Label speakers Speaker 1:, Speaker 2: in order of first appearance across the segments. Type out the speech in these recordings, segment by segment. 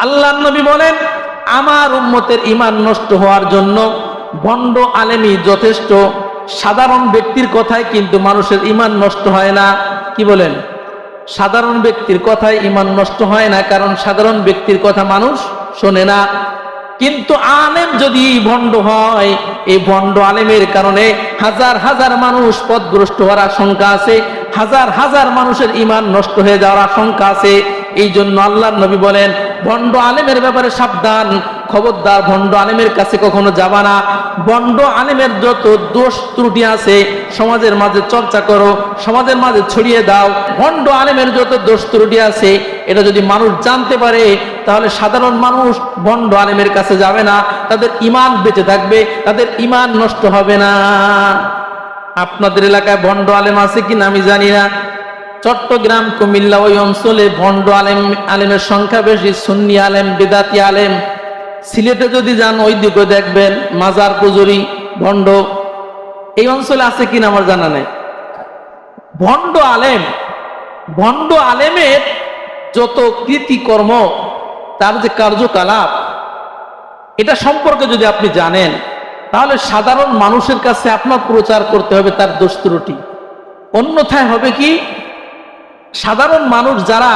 Speaker 1: আল্লাহর নবী বলেন, আমার উম্মতের ঈমান নষ্ট হওয়ার জন্য ভণ্ড আলেমই যথেষ্ট। সাধারণ ব্যক্তির কথায় কিন্তু মানুষের ঈমান নষ্ট হয় না। কি বলেন? সাধারণ ব্যক্তির কথায় ঈমান নষ্ট হয় না, কারণ সাধারণ ব্যক্তির কথা মানুষ শোনে না। কিন্তু আলেম যদি ভণ্ড হয়, এই ভণ্ড আলেমের কারণে হাজার হাজার মানুষ পথভ্রষ্ট হওয়ার আশঙ্কা আছে, হাজার হাজার মানুষের ঈমান নষ্ট হয়ে যাওয়ার আশঙ্কা আছে। এই জন্য আল্লাহর নবী বলেন, ভণ্ড আলেমের ব্যাপারে সাবধান, খবরদার ভণ্ড আলেমের কাছে কখনো যাবা না। ভণ্ড আলেমের যত দোষ ত্রুটি আছে সমাজের মাঝে চর্চা করো, সমাজের মাঝে ছড়িয়ে দাও। ভণ্ড আলেমের যত দোষ ত্রুটি আছে এটা যদি মানুষ জানতে পারে, তাহলে সাধারণ মানুষ ভণ্ড আলেমের কাছে যাবে না, তাদের ঈমান বেঁচে থাকবে, তাদের ঈমান নষ্ট হবে না। আপনাদের এলাকায় ভণ্ড আলেম আছে কিনা আমি জানি না। চট্টগ্রাম, কুমিল্লা ওই অঞ্চলে ভণ্ড আলেমের সংখ্যা বেশি, সুন্নি আলেম, বেদাতি আলেম। সিলেটে যদি যান ওই দিকে দেখবেন মাজার পুজুরি, ভণ্ড। এই অঞ্চলে আছে কিনা আমার জানা নেই। ভণ্ড আলেমের যত কৃতিকর্ম, তার যে কার্যকলাপ, এটা সম্পর্কে যদি আপনি জানেন, তাহলে সাধারণ মানুষের কাছে আপনার প্রচার করতে হবে তার দোষ ত্রুটি। অন্যথায় হবে কি, সাধারণ মানুষ যারা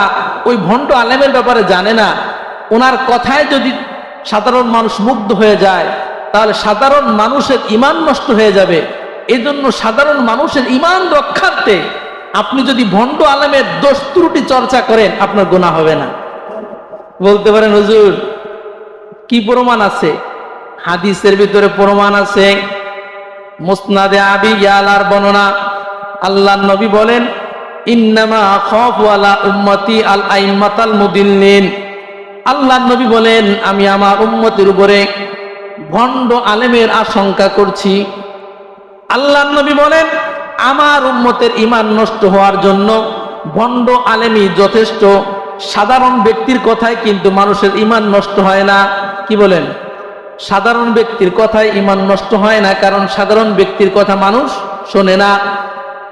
Speaker 1: ওই ভণ্ড আলেমের ব্যাপারে জানে না, ওনার কথায় যদি সাধারণ মানুষ মুগ্ধ হয়ে যায়, তাহলে সাধারণ মানুষের ঈমান নষ্ট হয়ে যাবে। এই জন্য সাধারণ মানুষের ঈমান রক্ষার্থে আপনি যদি ভণ্ড আলেমের দোষ ত্রুটি চর্চা করেন, আপনার গুনাহ হবে না। বলতে পারেন, হুজুর কি প্রমাণ আছে? হাদিসের ভিতরে প্রমাণ আছে। মুসনাদে আবি ইয়ালার বর্ণনা, আল্লাহর নবী বলেন, ইন্নামা আখাফু আলা উম্মতি আল আইম্মাতাল মুদিল্লিন। আল্লাহর নবী বলেন, আমি আমার উম্মতের উপরে ভণ্ড আলেমের আশঙ্কা করছি। আল্লাহর নবী বলেন, আমার উম্মতের ঈমান নষ্ট হওয়ার জন্য ভণ্ড আলেমই যথেষ্ট। সাধারণ ব্যক্তির কথায় কিন্তু মানুষের ঈমান নষ্ট হয় না। কি বলেন? সাধারণ ব্যক্তির কথায় ঈমান নষ্ট হয় না, কারণ সাধারণ ব্যক্তির কথা মানুষ শোনে না।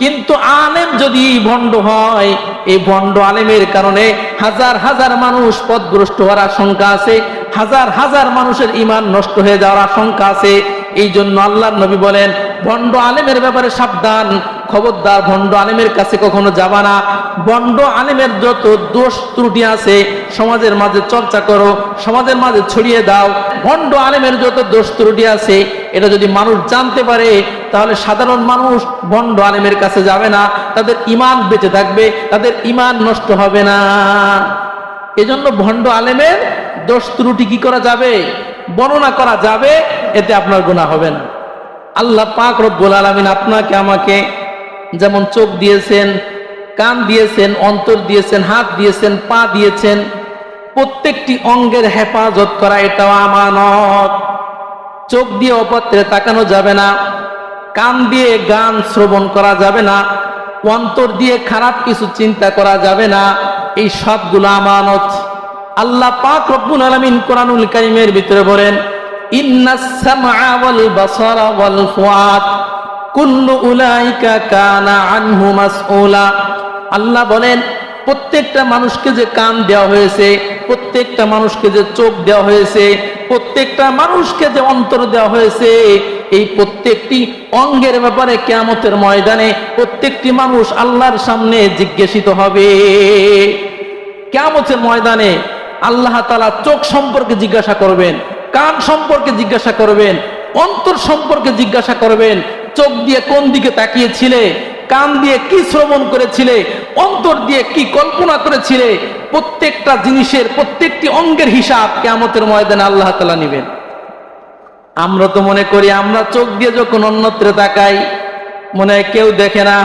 Speaker 1: কিন্তু আলেম যদি ভণ্ড হয়, এই ভণ্ড আলেমের কারণে হাজার হাজার মানুষ পথভ্রষ্ট হওয়ার আশঙ্কা আছে, হাজার হাজার মানুষের ঈমান নষ্ট হয়ে যাওয়ার আশঙ্কা আছে। এই জন্য আল্লাহর নবী বলেন, ভণ্ড আলেমের ব্যাপারে সাবধান, খবরদার ভণ্ড আলেমের কাছে কখনো যাবা না। ভণ্ড আলেমের যত দোষ ত্রুটি আছে সমাজের মাঝে চর্চা করো, সমাজের মাঝে ছড়িয়ে দাও। ভণ্ড আলেমের যত দোষ ত্রুটি আছে এটা যদি মানুষ জানতে পারে, তাহলে সাধারণ মানুষ ভণ্ড আলেমের কাছে যাবে না, তাদের ঈমান বেঁচে থাকবে, তাদের ঈমান নষ্ট হবে না। এজন্য ভণ্ড আলেমের দোষ ত্রুটি কি করা যাবে? বর্ণনা করা যাবে, এতে আপনার গুনাহ হবে না। আল্লাহ পাক রব্বুল আলামিন আপনাকে আমাকে যেমন চোখ দিয়েছেন, কান দিয়েছেন, অন্তর দিয়েছেন, হাত দিয়েছেন, পা দিয়েছেন, প্রত্যেকটি অঙ্গের হেফাজত করা এটাও আমানত। চোখ দিয়ে অপত্রে তাকানো যাবে না, কান দিয়ে গান শ্রবণ করা যাবে না, অন্তর দিয়ে খারাপ কিছু চিন্তা করা যাবে না। এই সবগুলো আমানত। আল্লাহ পাক রব্বুল আলামিন কোরআনুল কারীমের ভিতরে বলেন, ইন্নাস সামআ ওয়াল বাসারা ওয়াল ফুআদ কুল্লু উলাইকা কানা আনহু মাসউলা। আল্লাহ বলেন, প্রত্যেকটা মানুষকে যে কান দেওয়া হয়েছে, প্রত্যেকটা মানুষকে যে চোখ দেওয়া হয়েছে, প্রত্যেকটা মানুষকে যে অন্তর দেওয়া হয়েছে, এই প্রত্যেকটি অঙ্গের ব্যাপারে কিয়ামতের ময়দানে প্রত্যেকটি মানুষ আল্লাহর সামনে জিজ্ঞাসিত হবে। কিয়ামতের ময়দানে আল্লাহ তাআলা চোখ সম্পর্কে জিজ্ঞাসা করবেন, কান সম্পর্কে জিজ্ঞাসা করবেন, অন্তর সম্পর্কে জিজ্ঞাসা করবেন। চোখ দিয়ে কোন দিকে তাকিয়েছিলে, কান দিয়ে কি শ্রবণ করেছিলে, অন্তর দিয়ে কি কল্পনা করেছিলে, প্রত্যেকটা জিনিসের প্রত্যেকটি অঙ্গের হিসাব কিয়ামতের ময়দানে আল্লাহ তাআলা নেবেন। আমরা তো মনে করি আমরা চোখ দিয়ে যখন অন্যত্র তাকাই মনে হয় কেউ দেখে না।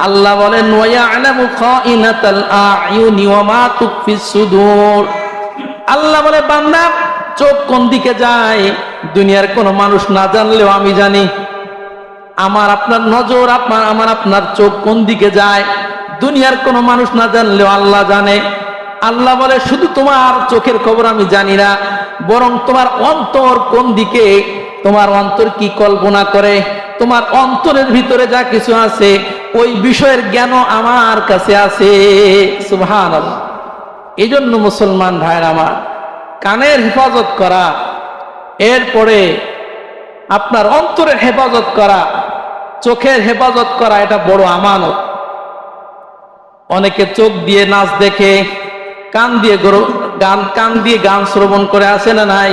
Speaker 1: আল্লাহ বলেন, ওয়া ইয়ালামু খাইনাতাল আ'য়ুনি ওয়া মা তুখফিস সুদূর। আল্লাহ বলে, বান্দা চোখ কোন দিকে যায় দুনিয়ার কোনো মানুষ না জানলেও আমি জানি। আমার আপনার নজর, আমার আপনার চোখ কোন দিকে যায় দুনিয়ার কোনো মানুষ না জানলেও আল্লাহ জানে। আল্লাহ বলে, শুধু তোমার চোখের খবর আমি জানি না, বরং তোমার অন্তর কোন দিকে, তোমার অন্তর কি কল্পনা করে, তোমার অন্তরের ভিতরে যা কিছু আছে ওই বিষয়ের জ্ঞান আমার কাছে আছে। সুবহানাল্লাহ। এই জন্য মুসলমান ভাইয়ের আমার, কানের হেফাজত করা, এরপরে আপনার অন্তরের হেফাজত করা, চোখের হেফাজত করা, এটা বড় আমানত। অনেকে চোখ দিয়ে নাচ দেখে, কান দিয়ে গান শ্রবণ করে, আসে না নাই?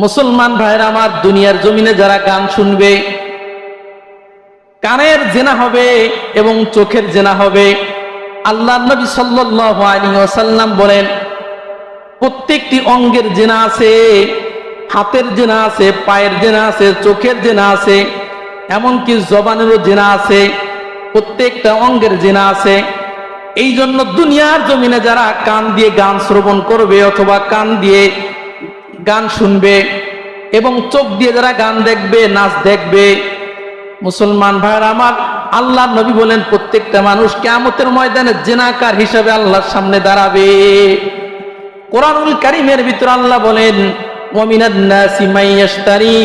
Speaker 1: মুসলমান ভাইরা আমার, দুনিয়ার জমিনে যারা গান শুনবে, কানের জেনা হবে এবং চোখের জেনা হবে। আল্লাহর নবী সাল্লাল্লাহু আলাইহি ওয়াসাল্লাম বলেন, প্রত্যেকটি অঙ্গের জেনা আছে, হাতের জেনা আছে, পায়ের জেনা আছে, চোখের জেনা আছে, এমনকি জবানেরও জেনা আছে, প্রত্যেকটা অঙ্গের জেনা আছে। এই জন্য দুনিয়ার জমিনে যারা কান দিয়ে গান শ্রবণ করবে অথবা কান দিয়ে গান শুনবে এবং চোখ দিয়ে যারা গান দেখবে, নাচ দেখবে, মুসলমান ভাইরা আমার, আল্লাহর নবী বলেন প্রত্যেকটা মানুষ কিয়ামতের ময়দানে জিনাকার হিসাবে আল্লাহর সামনে দাঁড়াবে। কোরআনুল কারীমের ভিতরে আল্লাহ বলেন, ওয়া মিনান নাসি মান ইয়াশতারি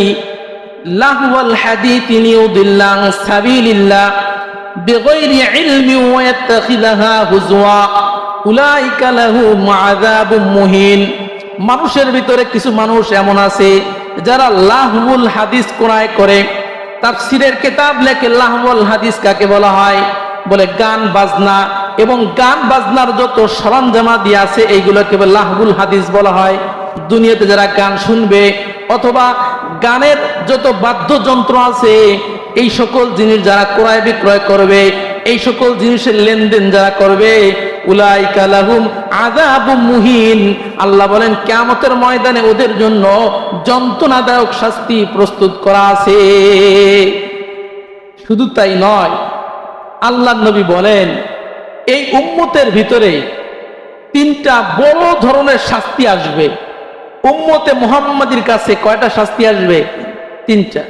Speaker 1: লাহওয়াল হাদীথি লিয়ুদিল্লা আন সাবিলিল্লাহ বিগাইরি ইলমিন ওয়া ইয়াত্তাখিযাহা হুজওয়া উলাইকা লাহুম আযাবুম মুহিন। মানুষের ভিতরে কিছু মানুষ এমন আছে যারা লাহওয়াল হাদিস ক্রয় করে, তাফসীরের কিতাব লেখে লাহওয়াল হাদিস কাকে বলা হয়, বলে গান বাজনা এবং গান বাজনার যত সরঞ্জামাদি আছে এইগুলোকে লাহওয়াল হাদিস বলা হয়। দুনিয়াতে যারা গান শুনবে অথবা গানের যত বাদ্যযন্ত্র আছে, এই সকল জিনিস যারা ক্রয় বিক্রয় করবে, এই সকল জিনিসের লেনদেন যারা করবে, উলাইকা লাহুম আযাবুম মুহিন, আল্লাহ বলেন কিয়ামতের ময়দানে ওদের জন্য যন্ত্রণাদায়ক শাস্তি প্রস্তুত করা আছে। শুধু তাই নয়, আল্লাহর নবী বলেন এই উম্মতের ভিতরে তিনটা বড় ধরনের শাস্তি আসবে। উম্মতে মুহাম্মাদীর কাছে কয়টা শাস্তি আসবে? তিনটা।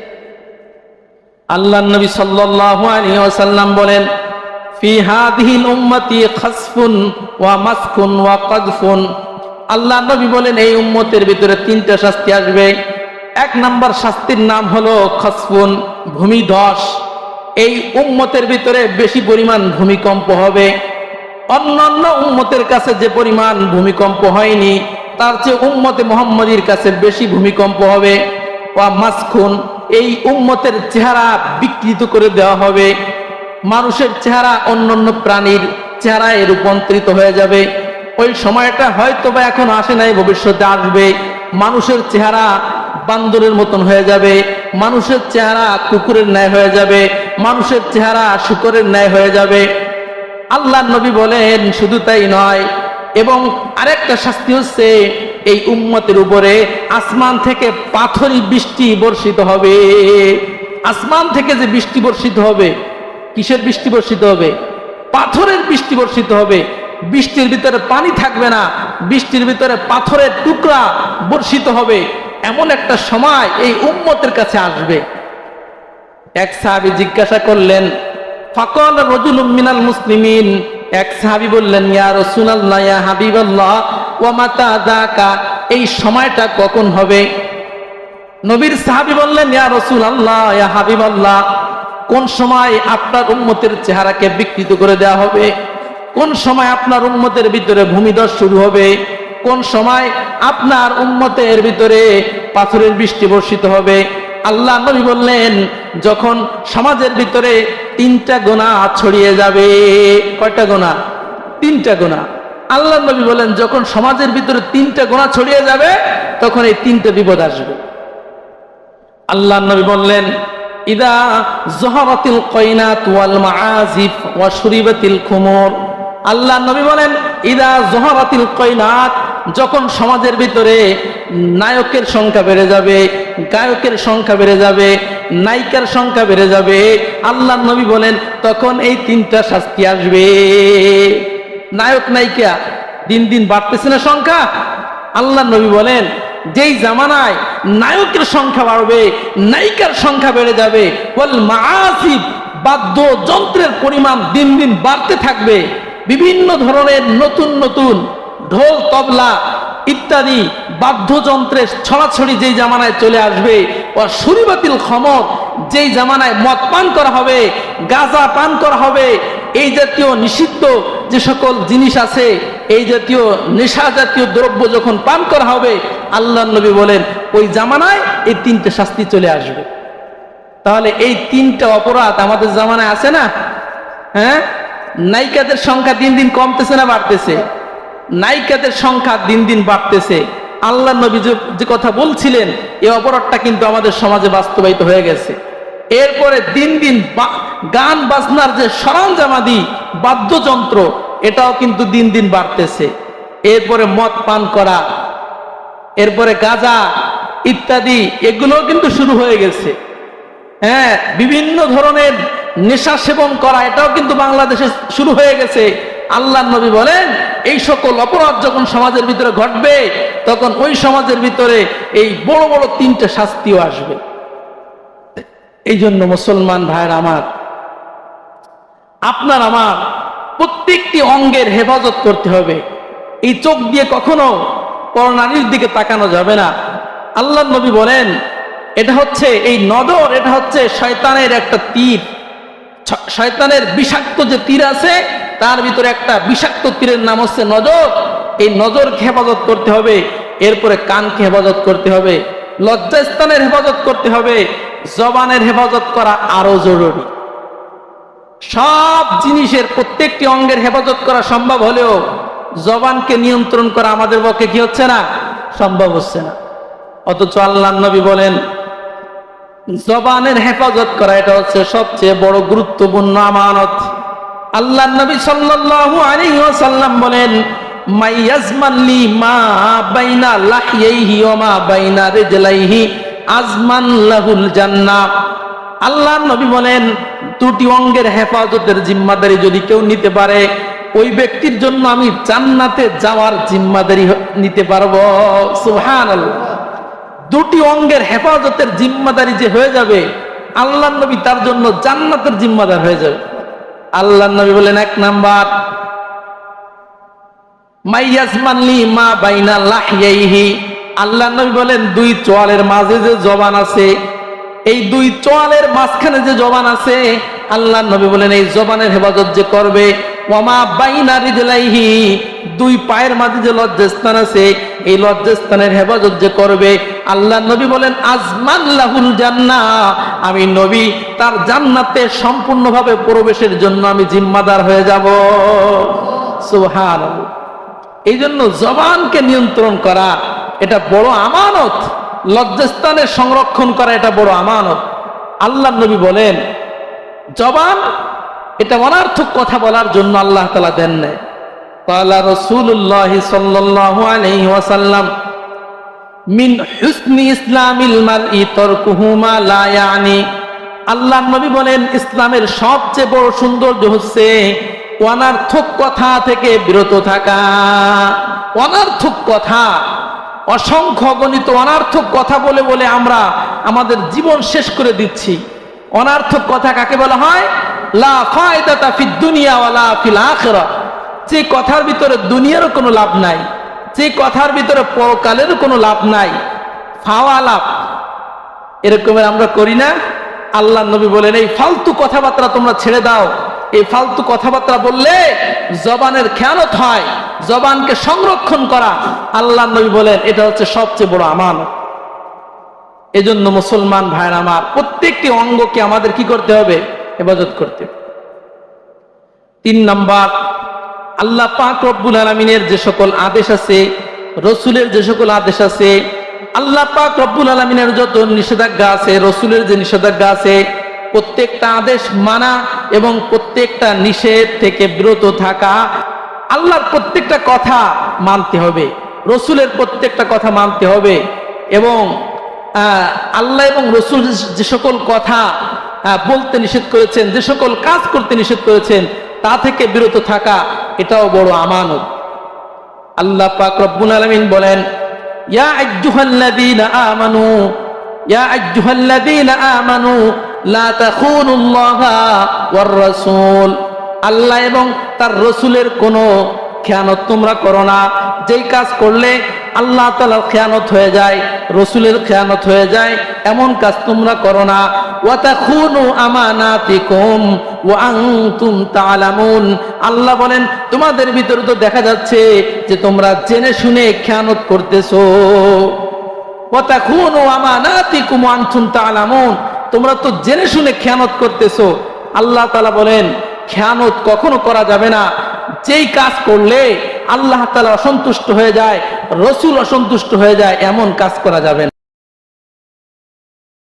Speaker 1: আল্লাহর নবী সাল্লাল্লাহু আলাইহি ওয়াসাল্লাম বলেন, ফি হাদিহিল উম্মতি খাসফুন ওয়া মাসকুন ওয়া কাযফুন। আল্লাহর নবী বলেন এই উম্মতের ভিতরে তিনটা শাস্তি আসবে। এক নাম্বার শাস্তির নাম হলো খাসফুন, ভূমিধস। এই উম্মতের ভিতরে বেশি পরিমাণ ভূমিকম্প হবে। অন্যান্য উম্মতের কাছে যে পরিমাণ ভূমিকম্প হয়নি, তার চেয়ে উম্মতে মুহাম্মাদীর কাছে বেশি ভূমিকম্প হবে। ওয়া মাসকুন, এই উম্মতের চেহারা বিকৃত করে দেওয়া হবে। মানুষের চেহারা অন্যান্য প্রাণীর চেহারায় রূপান্তরিত হয়ে যাবে। ওই সময়টা হয়তো বা এখন আসে নাই, ভবিষ্যতে আসবে। মানুষের চেহারা বান্দরের মতন হয়ে যাবে, মানুষের চেহারা কুকুরের ন্যায় হয়ে যাবে, মানুষের চেহারা শূকরের ন্যায় হয়ে যাবে। আল্লাহর নবী বলেন শুধু তাই নয়, এবং আরেকটা শাস্তি হচ্ছে এই উম্মতের উপরে আসমান থেকে পাথরি বৃষ্টি বর্ষিত হবে। আসমান থেকে যে বৃষ্টি বর্ষিত হবে, কিসের বৃষ্টি বর্ষিত হবে? পাথরের বৃষ্টি বর্ষিত হবে। বৃষ্টির ভিতরে পানি থাকবে না, বৃষ্টির ভিতরে পাথরের টুকরা বর্ষিত হবে। এমন একটা সময় এই উম্মতের কাছে আসবে। এক সাহাবী জিজ্ঞাসা করলেন, ফাকাল রাজুলুম মিনাল মুসলিমিন, এক সাহাবী বললেন, ইয়া রাসূলুল্লাহ, ইয়া হাবিবাল্লাহ, ওয়া মাতা যাকা, এই সময়টা কখন হবে? নবীর সাহাবী বললেন, ইয়া রাসূলুল্লাহ, ইয়া হাবিবাল্লাহ, কোন সময় আপনার উম্মতের চেহারাকে বিকৃত করে দেওয়া হবে? কোন সময় আপনার উম্মতের ভিতরে ভূমিধস শুরু হবে? কোন সময় আপনার উম্মতের ভিতরে পাথরের বৃষ্টি বর্ষিত হবে? আল্লাহ নবী বললেন, যখন সমাজের ভিতরে তিনটা গুনাহ ছড়িয়ে যাবে। কয়টা গুনাহ? তিনটা গুনাহ। আল্লাহ নবী বলেন যখন সমাজের ভিতরে তিনটা গুনাহ ছড়িয়ে যাবে, তখন এই তিনটা বিপদ আসবে। আল্লাহ নবী বললেন, ইদা যহারাতিল কায়নাত ওয়াল মাআজিফ ওয়া শুরিবাতিল খুমুর। আল্লাহ নবী বলেন, ইদা যহারাতিল কায়নাত, যখন সমাজের ভিতরে নায়কের সংখ্যা বেড়ে যাবে, গায়কের সংখ্যা বেড়ে যাবে, নায়িকার সংখ্যা বেড়ে যাবে, আল্লাহ নবী বলেন তখন এই তিনটা শাস্তি আসবে। নায়ক নায়িকা দিন দিন বাড়তেছে না সংখ্যা? আল্লাহ নবী বলেন যেই জামানায় নায়কের সংখ্যা বাড়বে, নায়িকার সংখ্যা বেড়ে যাবে, ওয়াল মাআসিফ, বাদ্যযন্ত্রের পরিমাণ দিন দিন বাড়তে থাকবে, বিভিন্ন ধরনের নতুন নতুন ঢোল তবলা ইত্যাদি বাদ্যযন্ত্রের ছড়াছড়ি যেই জামানায় চলে আসবে, ও শুরিবাতিল খমর, যেই জামানায় মদ পান করা হবে, গাঁজা পান করা হবে, এই জাতীয় নিষিদ্ধ যে সকল জিনিস আছে এই জাতীয় নেশা জাতীয় দ্রব্য যখন পান করা হবে, আল্লাহর নবী বলেন ওই জামানায় এই তিনটে শাস্তি চলে আসবে। তাহলে এই তিনটা অপরাধ আমাদের জামানায় আছে না? হ্যাঁ, নায়িকাদের সংখ্যা দিন দিন কমতেছে না বাড়তেছে? নায়িকাদের সংখ্যা দিন দিন বাড়তেছে। আল্লাহর নবী যে কথা বলছিলেন, এই অপরাধটা কিন্তু আমাদের সমাজে বাস্তবায়িত হয়ে গেছে। এরপরে দিন দিন গান বাজনার যে সরঞ্জামাদি বাদ্যযন্ত্র, এটাও কিন্তু দিন দিন বাড়তেছে। এরপরে মদ পান করা, এরপরে গাঁজা ইত্যাদি, এগুলোও কিন্তু শুরু হয়ে গেছে। হ্যাঁ, বিভিন্ন ধরনের নেশা সেবন করা, এটাও কিন্তু বাংলাদেশে শুরু হয়ে গেছে। আল্লাহর নবী বলেন এই সকল অপরাধ যখন সমাজের ভিতরে ঘটবে, তখন ওই সমাজের ভিতরে এই বড় বড় তিনটে শাস্তিও আসবে। এই জন্য মুসলমান ভাইয়ের আমার, আপনার আমার প্রত্যেকটি অঙ্গের হেফাজত করতে হবে। এই চোখ দিয়ে কখনো পরনারীর দিকে তাকানো যাবে না। আল্লাহর নবী বলেন এটা হচ্ছে এই নজর, এটা হচ্ছে শয়তানের একটা তীর। শয়তানের বিষাক্ত যে তীর আছে, তার ভিতরে একটা বিষাক্ত তীরের নাম হচ্ছে নজর। এই নজরকে হেফাজত করতে হবে। এরপরে কানকে হেফাজত করতে হবে, লজ্জাস্থানের হেফাজত করতে হবে, জবানের হেফাজত করা আরো জরুরি। সব জিনিসের প্রত্যেকটি অঙ্গের হেফাজত করা সম্ভব হলেও জবানকে নিয়ন্ত্রণ করা আমাদের পক্ষে কি হচ্ছে না? সম্ভব হচ্ছে না। অথচ আল্লাহর নবী বলেন জবানের হেফাজত করা এটা হচ্ছে সবচেয়ে বড় গুরুত্বপূর্ণ আমানত। আল্লাহর নবী সাল্লাল্লাহু আলাইহি ওয়াসাল্লাম বলেন মাইয়াজমানলি মা বাইনা লাহইহি ওয়া মা বাইনা রিজলাইহি আজমান লাহুল জান্নাহ। আল্লাহর নবী বলেন দুটি অঙ্গের হেফাজতের জিম্মাদারি যদি কেউ নিতে পারে, ওই ব্যক্তির জন্য আমি জান্নাতে যাওয়ার জিম্মাদারি নিতে পারবো। সুবহানাল্লাহ। দুটি অঙ্গের হেফাজতের জিম্মাদারি যে হয়ে যাবে, আল্লাহর নবী তার জন্য জান্নাতের জিম্মাদার হয়ে যাবে। আল্লাহর নবী বলেন এক নাম্বার মাইয়াজমানলি মা বাইনা লাহইহি। আল্লাহর নবী বলেন দুই চোয়ালের মাঝে যে জবান আছে, এই দুই চোয়ালের মাঝখানে যে জবান আছে, আল্লাহর নবী বলেন এই জবানের হেফাজত যে করবে, ওয়ামা বাইনা রিজলাইহি, দুই পায়ের মাঝে যে লজ্জাস্থান আছে, এই লজ্জাস্থানের হেফাজত যে করবে, আল্লাহর নবী বলেন আজমান লাহুল জান্নাহ, আমি নবী তার জান্নাতে সম্পূর্ণভাবে প্রবেশের জন্য আমি জিম্মাদার হয়ে যাব। সুবহানাল্লাহ। এই জন্য জবানকে নিয়ন্ত্রণ করা এটা বড় আমানত, লজ্জাস্থানের সংরক্ষণ করা এটা বড় আমানত। আল্লাহর নবী বলেন জবান এটা অনার্থক কথা বলার জন্য আল্লাহ তাআলা দেন নাই। ক্বালা রাসূলুল্লাহ সাল্লাল্লাহু আলাইহি ওয়াসাল্লাম মিন হুসনি ইসলামিল মারই তারকুহু মা লা ইয়ানি। আল্লাহর নবী বলেন ইসলামের সবচেয়ে বড় সৌন্দর্য হচ্ছে অনার্থক কথা থেকে বিরত থাকা। অনার্থক কথা, অসংখ্য গণিত অনার্থক কথা বলে বলে আমরা আমাদের জীবন শেষ করে দিচ্ছি। অনার্থক কথা কাকে বলা হয়? লা ফায়দাতা ফিদ দুনিয়া ওয়ালা ফিল আখিরাহ। যে কথার ভিতরে দুনিয়ারও কোনো লাভ নাই, যে কথার ভিতরে পরকালেরও কোনো লাভ নাই, ফাওয়া লাভ, এরকমের আমরা করি না। আল্লাহর নবী বলেন এই ফালতু কথাবার্তা তোমরা ছেড়ে দাও। এই ফালতু কথাবার্তা বললে জবানের খেয়ানত হয়, জবানকে সংরক্ষণ করা আল্লাহর নবী বলেন এটা হচ্ছে সবচেয়ে বড় আমানত। এজন্য মুসলমান ভাইরা আমার, প্রত্যেকটি অঙ্গকে আমাদের কি করতে হবে? হেফাজত করতে। 3 নাম্বার, আল্লাহ পাক রব্বুল আলামিনের যে সকল আদেশ আছে, রসুলের যে সকল আদেশ আছে, আল্লাহ পাক রব্বুল আলামিনের যত নিষেধাজ্ঞা আছে, রসুলের যে নিষেধাজ্ঞা আছে, প্রত্যেকটা আদেশ মানা এবং প্রত্যেকটা নিষেধ থেকে বিরত থাকা। আল্লাহর প্রত্যেকটা কথা মানতে হবে, রসুলের প্রত্যেকটা কথা মানতে হবে, এবং আল্লাহ এবং রসুল যে সকল কথা বলতে নিষেধ করেছেন, যে সকল কাজ করতে নিষেধ করেছেন, তা থেকে বিরত থাকা এটাও বড় আমানত। আল্লাহ পাক রব্বুল আলামিন বলেন ইয়া আইয়ুহাল্লাযীনা আমানু, ইয়া আইয়ুহাল্লাযীনা আমানু লা তাখুনুল্লাহা ওয়ার রাসূল। আল্লাহ এবং তার রসুলের কোনো খেয়ানত তোমরা করো না। যেই কাজ করলে আল্লাহ তাআলার খেয়ানত হয়ে যায়, রসুলের খেয়ানত হয়ে যায়, এমন কাজ তোমরা করো না। ওয়া তাখুনু আমানাতিকুম ওয়া আনতুম তা'লামুন। আল্লাহ বলেন তোমাদের ভিতরে তো দেখা যাচ্ছে যে তোমরা জেনে শুনে খেয়ানত করতেছো। ওয়া তাখুনু আমানাতিকুম ওয়া আনতুম তা'লামুন, তোমরা তো জেনে শুনে খেয়ানত করতেছো। আল্লাহ তাআলা বলেন খেয়ানত কখনো করা যাবে না। যেই কাজ করলে আল্লাহ তাআলা অসন্তুষ্ট হয়ে যায়, রসুল অসন্তুষ্ট হয়ে যায়, এমন কাজ করা যাবে না।